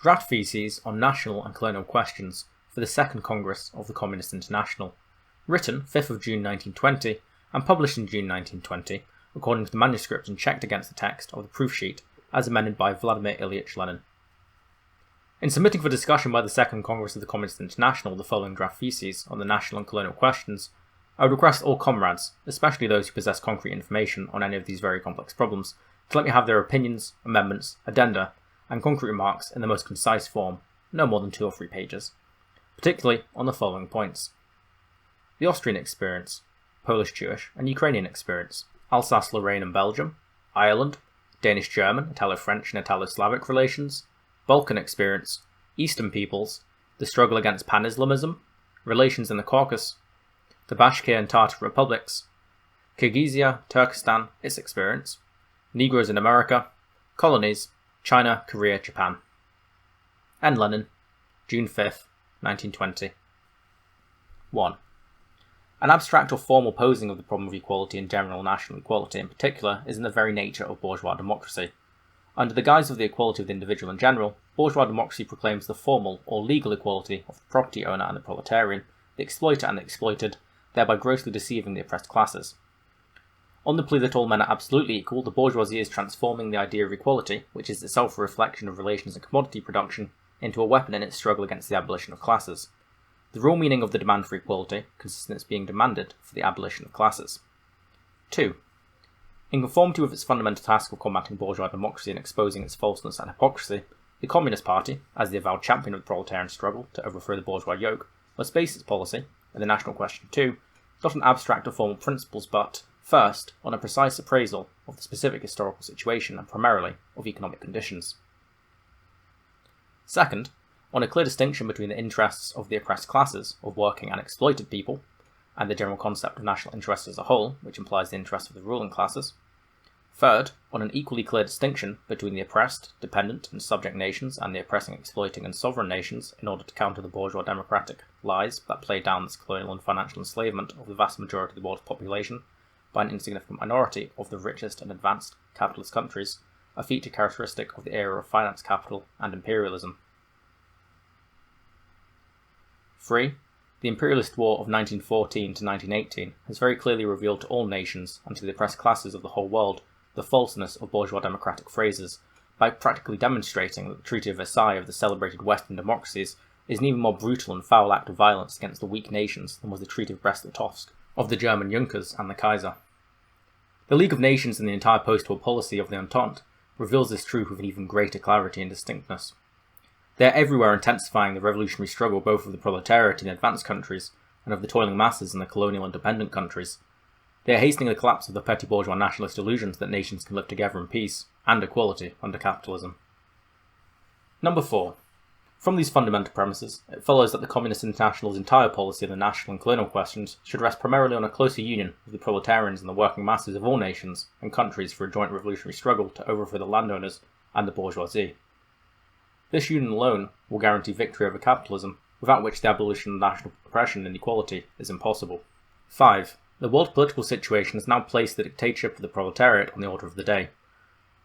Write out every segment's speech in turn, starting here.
Draft Theses on National and Colonial Questions for the Second Congress of the Communist International, written 5th of June 1920 and published in June 1920, according to the manuscript and checked against the text of the proof sheet as amended by Vladimir Ilyich Lenin. In submitting for discussion by the Second Congress of the Communist International the following draft theses on the national and colonial questions, I would request all comrades, especially those who possess concrete information on any of these very complex problems, to let me have their opinions, amendments, addenda, and concrete remarks in the most concise form, no more than 2 or 3 pages, particularly on the following points: the Austrian experience, Polish-Jewish and Ukrainian experience, Alsace-Lorraine and Belgium, Ireland, Danish-German, Italo-French and Italo-Slavic relations, Balkan experience, Eastern peoples, the struggle against pan-Islamism, relations in the Caucasus, the Bashkir and Tatar republics, Kyrgyzia, Turkestan, its experience, Negroes in America, colonies, China, Korea, Japan. N. Lenin, June 5th, 1920. 1. An abstract or formal posing of the problem of equality and general national equality in particular is in the very nature of bourgeois democracy. Under the guise of the equality of the individual in general, bourgeois democracy proclaims the formal or legal equality of the property owner and the proletarian, the exploiter and the exploited, thereby grossly deceiving the oppressed classes. On the plea that all men are absolutely equal, the bourgeoisie is transforming the idea of equality, which is itself a reflection of relations and commodity production, into a weapon in its struggle against the abolition of classes. The real meaning of the demand for equality consists in its being demanded for the abolition of classes. 2. In conformity with its fundamental task of combating bourgeois democracy and exposing its falseness and hypocrisy, the Communist Party, as the avowed champion of the proletarian struggle to overthrow the bourgeois yoke, must base its policy, in the national question too, not on abstract or formal principles but, first, on a precise appraisal of the specific historical situation and primarily of economic conditions. Second, on a clear distinction between the interests of the oppressed classes of working and exploited people, and the general concept of national interest as a whole, which implies the interests of the ruling classes. Third, on an equally clear distinction between the oppressed, dependent, and subject nations and the oppressing, exploiting, and sovereign nations in order to counter the bourgeois democratic lies that play down this colonial and financial enslavement of the vast majority of the world's population by an insignificant minority of the richest and advanced capitalist countries, a feature characteristic of the era of finance capital and imperialism. 3. The imperialist war of 1914 to 1918 has very clearly revealed to all nations and to the oppressed classes of the whole world the falseness of bourgeois democratic phrases, by practically demonstrating that the Treaty of Versailles of the celebrated Western democracies is an even more brutal and foul act of violence against the weak nations than was the Treaty of Brest-Litovsk of the German Junkers and the Kaiser. The League of Nations and the entire post-war policy of the Entente reveals this truth with an even greater clarity and distinctness. They are everywhere intensifying the revolutionary struggle both of the proletariat in advanced countries and of the toiling masses in the colonial and dependent countries. They are hastening the collapse of the petty bourgeois nationalist illusions that nations can live together in peace and equality under capitalism. Number 4. From these fundamental premises, it follows that the Communist International's entire policy on the national and colonial questions should rest primarily on a closer union of the proletarians and the working masses of all nations and countries for a joint revolutionary struggle to overthrow the landowners and the bourgeoisie. This union alone will guarantee victory over capitalism, without which the abolition of national oppression and equality is impossible. 5. The world political situation has now placed the dictatorship of the proletariat on the order of the day.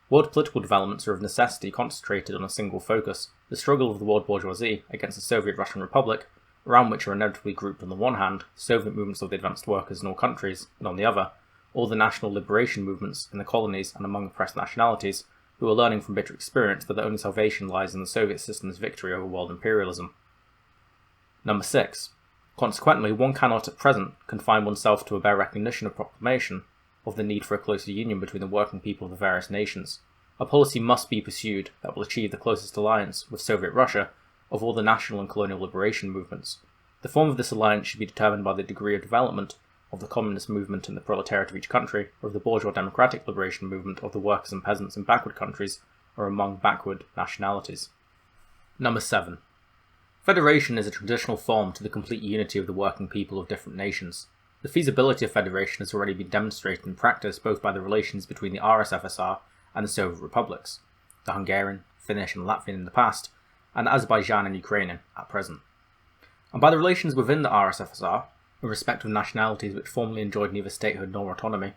World political developments are of necessity concentrated on a single focus, the struggle of the world bourgeoisie against the Soviet Russian Republic, around which are inevitably grouped on the one hand Soviet movements of the advanced workers in all countries, and on the other, all the national liberation movements in the colonies and among oppressed nationalities, who are learning from bitter experience that their only salvation lies in the Soviet system's victory over world imperialism. Number 6. Consequently, one cannot at present confine oneself to a bare recognition of proclamation of the need for a closer union between the working people of the various nations. A policy must be pursued that will achieve the closest alliance with Soviet Russia of all the national and colonial liberation movements. The form of this alliance should be determined by the degree of development of the communist movement in the proletariat of each country, or of the bourgeois democratic liberation movement of the workers and peasants in backward countries, or among backward nationalities. Number 7. Federation is a traditional form to the complete unity of the working people of different nations. The feasibility of federation has already been demonstrated in practice both by the relations between the RSFSR and the Soviet republics, the Hungarian, Finnish and Latvian in the past, and Azerbaijan and Ukrainian at present, and by the relations within the RSFSR in respect of nationalities which formerly enjoyed neither statehood nor autonomy,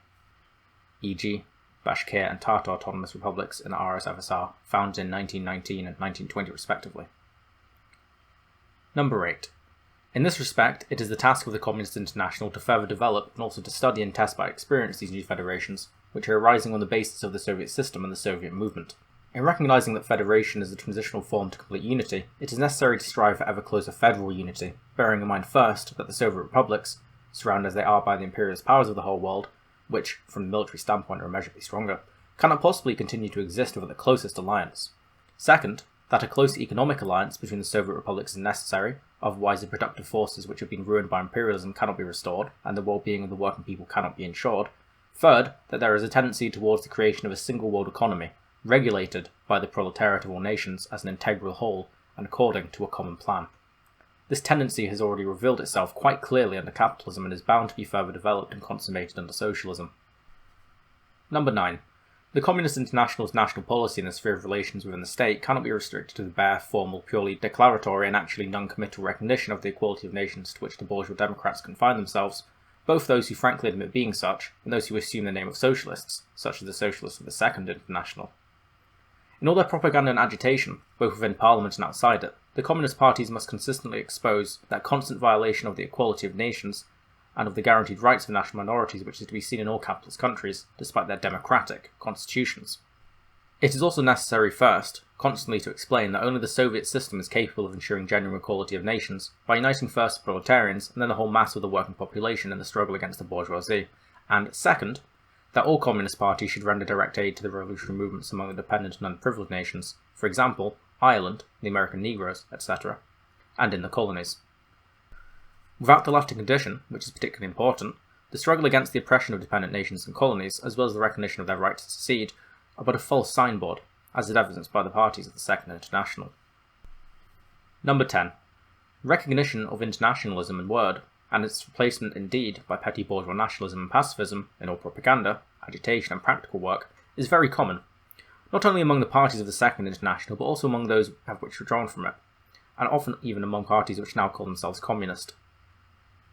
e.g. Bashkir and Tatar autonomous republics in the RSFSR, founded in 1919 and 1920 respectively. Number 8. In this respect, it is the task of the Communist International to further develop and also to study and test by experience these new federations, which are arising on the basis of the Soviet system and the Soviet movement. In recognizing that federation is the transitional form to complete unity, it is necessary to strive for ever closer federal unity, bearing in mind first that the Soviet republics, surrounded as they are by the imperialist powers of the whole world, which, from the military standpoint, are immeasurably stronger, cannot possibly continue to exist without the closest alliance. Second, that a close economic alliance between the Soviet republics is necessary, otherwise the productive forces which have been ruined by imperialism cannot be restored, and the well-being of the working people cannot be ensured. Third, that there is a tendency towards the creation of a single world economy, regulated by the proletariat of all nations as an integral whole and according to a common plan. This tendency has already revealed itself quite clearly under capitalism and is bound to be further developed and consummated under socialism. Number 9. The Communist International's national policy in the sphere of relations within the state cannot be restricted to the bare, formal, purely declaratory and actually non-committal recognition of the equality of nations to which the bourgeois democrats confine themselves, both those who frankly admit being such and those who assume the name of socialists, such as the socialists of the Second International. In all their propaganda and agitation, both within Parliament and outside it, the Communist parties must consistently expose that constant violation of the equality of nations and of the guaranteed rights of national minorities which is to be seen in all capitalist countries, despite their democratic constitutions. It is also necessary first, constantly to explain that only the Soviet system is capable of ensuring genuine equality of nations, by uniting first the proletarians and then the whole mass of the working population in the struggle against the bourgeoisie, and second, that all communist parties should render direct aid to the revolutionary movements among the dependent and unprivileged nations, for example, Ireland, the American Negroes, etc., and in the colonies. Without the latter condition, which is particularly important, the struggle against the oppression of dependent nations and colonies, as well as the recognition of their right to secede, are but a false signboard, as is evidenced by the parties of the Second International. Number 10. Recognition of internationalism in word, and its replacement indeed by petty bourgeois nationalism and pacifism in all propaganda, agitation and practical work, is very common, not only among the parties of the Second International, but also among those which were drawn from it, and often even among parties which now call themselves communist.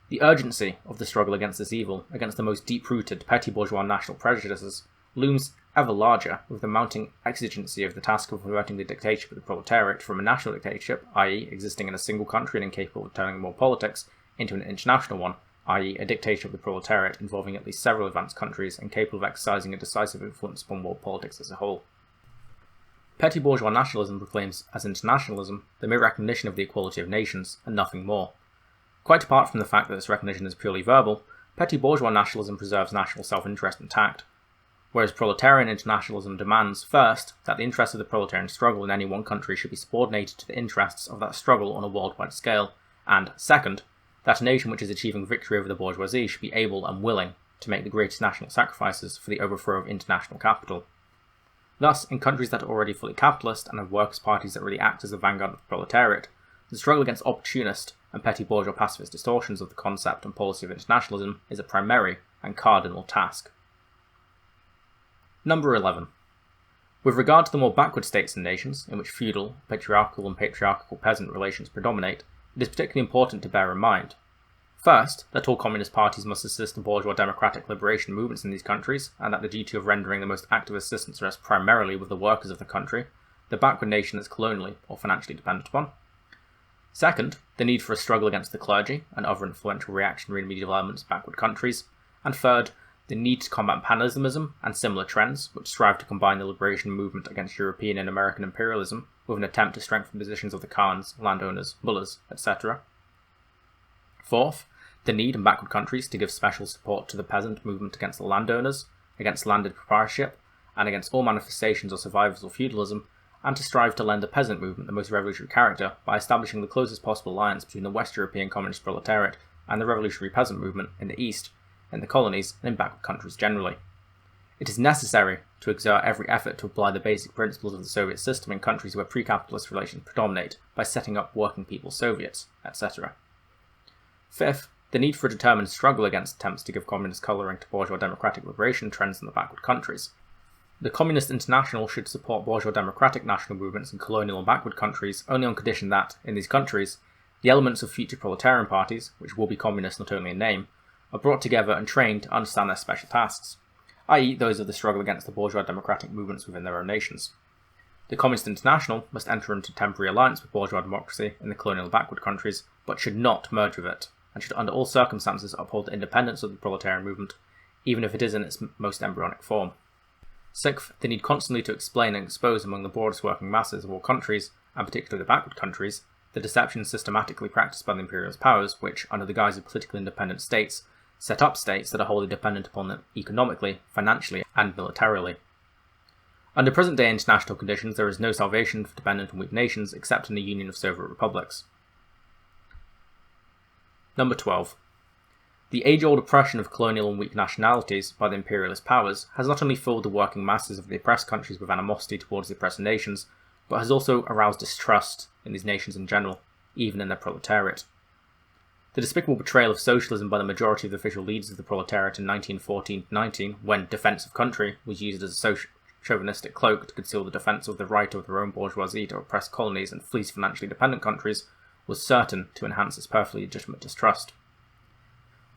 The urgency of the struggle against this evil, against the most deep-rooted petty bourgeois national prejudices, looms ever larger with the mounting exigency of the task of converting the dictatorship of the proletariat from a national dictatorship, i.e. existing in a single country and incapable of turning more politics, into an international one, i.e. a dictatorship of the proletariat involving at least several advanced countries and capable of exercising a decisive influence upon world politics as a whole. Petty bourgeois nationalism proclaims as internationalism the mere recognition of the equality of nations, and nothing more. Quite apart from the fact that this recognition is purely verbal, petty bourgeois nationalism preserves national self-interest intact, whereas proletarian internationalism demands, first, that the interests of the proletarian struggle in any one country should be subordinated to the interests of that struggle on a worldwide scale, and, second, that a nation which is achieving victory over the bourgeoisie should be able and willing to make the greatest national sacrifices for the overthrow of international capital. Thus, in countries that are already fully capitalist and have workers' parties that really act as the vanguard of the proletariat, the struggle against opportunist and petty bourgeois pacifist distortions of the concept and policy of internationalism is a primary and cardinal task. Number 11. With regard to the more backward states and nations, in which feudal, patriarchal and patriarchal peasant relations predominate, it is particularly important to bear in mind, first, that all communist parties must assist the bourgeois democratic liberation movements in these countries, and that the duty of rendering the most active assistance rests primarily with the workers of the country, the backward nation that's colonially or financially dependent upon. Second, the need for a struggle against the clergy and other influential reactionary and medieval elements of backward countries. And third, the need to combat pan-Islamism and similar trends which strive to combine the liberation movement against European and American imperialism with an attempt to strengthen the positions of the Khans, landowners, mullahs, etc. Fourth, the need in backward countries to give special support to the peasant movement against the landowners, against landed proprietorship, and against all manifestations of survivals or feudalism, and to strive to lend the peasant movement the most revolutionary character by establishing the closest possible alliance between the West European communist proletariat and the revolutionary peasant movement in the East, in the colonies, and in backward countries generally. It is necessary to exert every effort to apply the basic principles of the Soviet system in countries where pre-capitalist relations predominate by setting up working people Soviets, etc. Fifth, the need for a determined struggle against attempts to give communist colouring to bourgeois democratic liberation trends in the backward countries. The Communist International should support bourgeois democratic national movements in colonial and backward countries only on condition that, in these countries, the elements of future proletarian parties, which will be communist not only in name, are brought together and trained to understand their special tasks, i.e. those of the struggle against the bourgeois democratic movements within their own nations. The Communist International must enter into temporary alliance with bourgeois democracy in the colonial backward countries, but should not merge with it, and should under all circumstances uphold the independence of the proletarian movement, even if it is in its most embryonic form. Sixth, they need constantly to explain and expose among the broadest working masses of all countries, and particularly the backward countries, the deception systematically practiced by the imperialist powers which, under the guise of political independent states, set up states that are wholly dependent upon them economically, financially, and militarily. Under present-day international conditions, there is no salvation for dependent and weak nations except in the Union of Soviet Republics. Number 12. The age-old oppression of colonial and weak nationalities by the imperialist powers has not only filled the working masses of the oppressed countries with animosity towards the oppressed nations, but has also aroused distrust in these nations in general, even in their proletariat. The despicable betrayal of socialism by the majority of the official leaders of the proletariat in 1914-19, when defence of country was used as a chauvinistic cloak to conceal the defence of the right of their own bourgeoisie to oppress colonies and fleece financially dependent countries, was certain to enhance its perfectly legitimate distrust.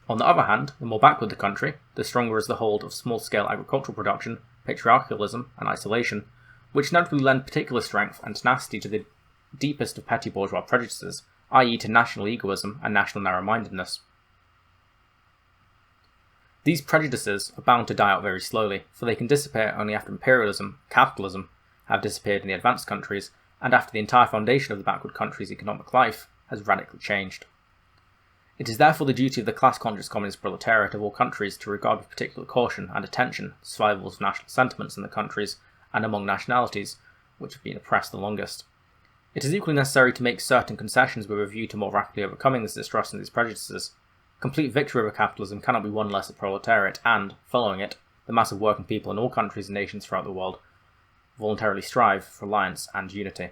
On the other hand, the more backward the country, the stronger is the hold of small-scale agricultural production, patriarchalism, and isolation, which inevitably lend particular strength and tenacity to the deepest of petty bourgeois prejudices, i.e. to national egoism and national narrow-mindedness. These prejudices are bound to die out very slowly, for they can dissipate only after imperialism, capitalism, have disappeared in the advanced countries, and after the entire foundation of the backward country's economic life has radically changed. It is therefore the duty of the class-conscious communist proletariat of all countries to regard with particular caution and attention the survivals of national sentiments in the countries and among nationalities which have been oppressed the longest. It is equally necessary to make certain concessions with a view to more rapidly overcoming this distrust and these prejudices. Complete victory over capitalism cannot be won unless the proletariat and, following it, the mass of working people in all countries and nations throughout the world voluntarily strive for alliance and unity.